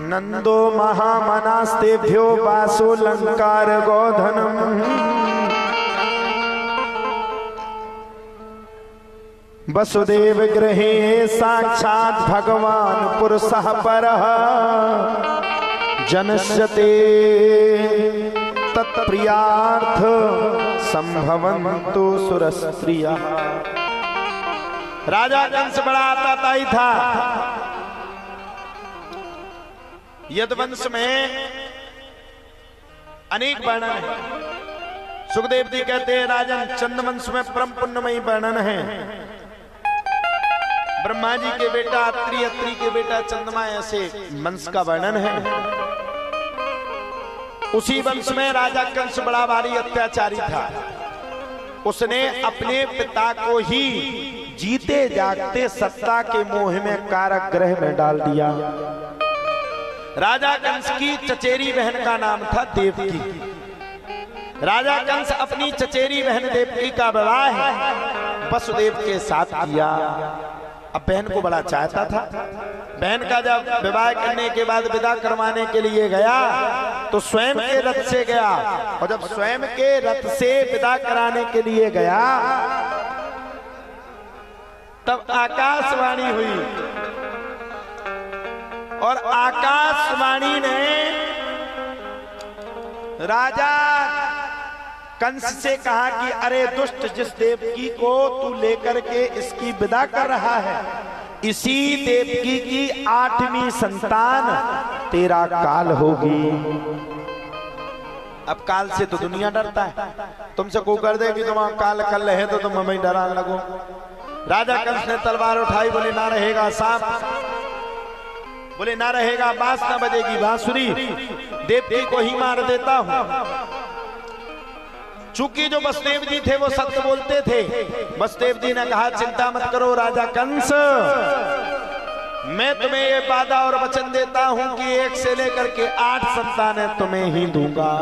नंदो महामनास्तेभ्यो वासो लंकार गोधनम वसुदेव गृहे साक्षात् भगवान पुरुषः परः जनस्यते तत्प्रियार्थ संभवन्तु सुरस्त्रिया। राजा कंस बड़ा आताताई था। यदुवंश में अनेक वर्णन है। सुखदेव जी कहते हैं राजन चंद्रवंश में परम पुण्यमयी वर्णन है। ब्रह्मा जी के बेटा अत्रि, अत्रि के बेटा चंद्रमा, ऐसे वंश का वर्णन है। उसी वंश में राजा कंस बड़ा भारी अत्याचारी था। उसने अपने पिता को ही जीते जागते सत्ता के मोह में कारागृह में डाल दिया। राजा कंस की चचेरी बहन का नाम था देवकी। राजा कंस अपनी चचेरी बहन देवकी का विवाह वसुदेव के साथ किया। अब बहन को बड़ा चाहता था। बहन का जब विवाह करने के बाद विदा करवाने के लिए गया तो स्वयं के रथ से गया, और जब स्वयं के रथ से विदा कराने के लिए गया तब आकाशवाणी हुई, और आकाशवाणी ने राजा कंस से कहा कि अरे दुष्ट, जिस देवकी को तू लेकर के इसकी विदा कर रहा है, इसी देवकी की 8वीं संतान तेरा काल होगी। अब काल से तो दुनिया डरता है। तुमसे को कर दे कि तुम काल कर रहे तो तुम हमें डराने लगो। राजा कंस ने तलवार उठाई, बोले ना रहेगा सांप, बोले ना रहेगा बांस, ना बजेगी बांसुरी, देवकी को ही मार देता हूं। चूंकि जो वसुदेव जी थे वो सत्य बोलते थे, वसुदेव जी ने कहा चिंता मत करो राजा कंस, मैं तुम्हें ये वादा और वचन देता हूं कि 1 से लेकर के 8 संतानें तुम्हें ही दूंगा।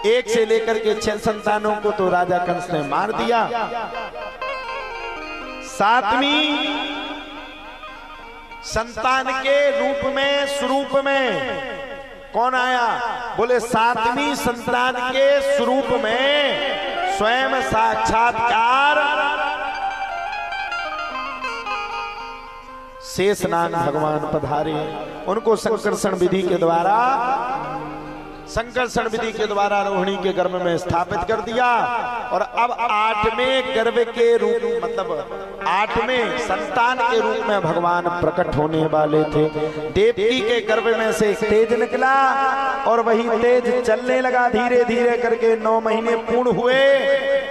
1 से लेकर के 6 संतानों को तो राजा कंस ने मार दिया। 7वीं संतान के रूप में, स्वरूप में कौन आया? बोले 7वीं संतान के स्वरूप में स्वयं साक्षात्कार शेषनाग भगवान पधारे। उनको संकर्षण विधि के द्वारा रोहिणी के गर्भ में स्थापित कर दिया, और अब 8वें गर्भ के रूप, मतलब 8वें संतान के रूप में भगवान प्रकट होने वाले थे। देवकी के गर्भ में से एक तेज निकला, और वही तेज चलने लगा धीरे धीरे करके। 9 महीने पूर्ण हुए,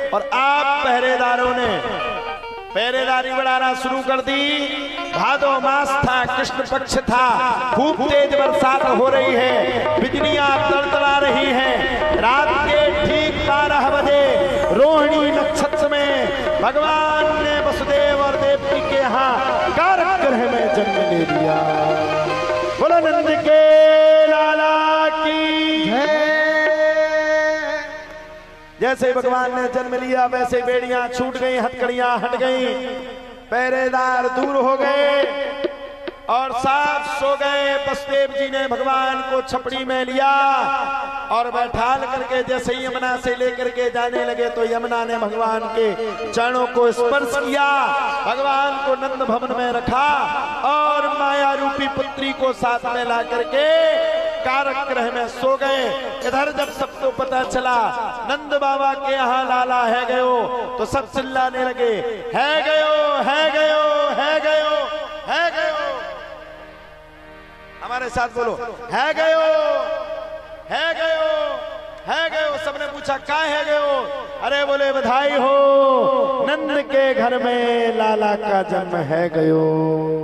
और आप पहरेदारों ने पहरेदारी बढ़ाना शुरू कर दी। भादो मास था, कृष्ण पक्ष था, खूब तेज बरसात हो रही है, बिजलियां तड़तड़ा रही हैं। रात के ठीक 12 बजे रोहिणी नक्षत्र में भगवान ने वसुदेव और देवकी के यहाँ कारागृह में जन्म ले लिया। बोलो नंद के लाला की जय। जैसे भगवान ने जन्म लिया वैसे बेड़ियां छूट गई, हथकड़ियां हट गई, पहरेदार दूर हो गए और साफ सो गए। वसुदेव जी ने भगवान को छपड़ी में लिया और बैठा करके जैसे ही यमुना से लेकर के जाने लगे तो यमुना ने भगवान के चरणों को स्पर्श किया, भगवान को नंद भवन में रखा और माया रूपी पुत्री को साथ में ला करके कारागृह में सो गए। इधर जब सबको पता चला नंद बाबा के यहाँ लाला है गयो, तो सब चिल्लाने लगे, है गयो, है गयो, है गयो, है गयो। हमारे साथ बोलो, है गयो, है गयो, है गयो। सबने पूछा क्या है गयो? अरे बोले बधाई हो, नंद के घर में लाला का जन्म है गयो।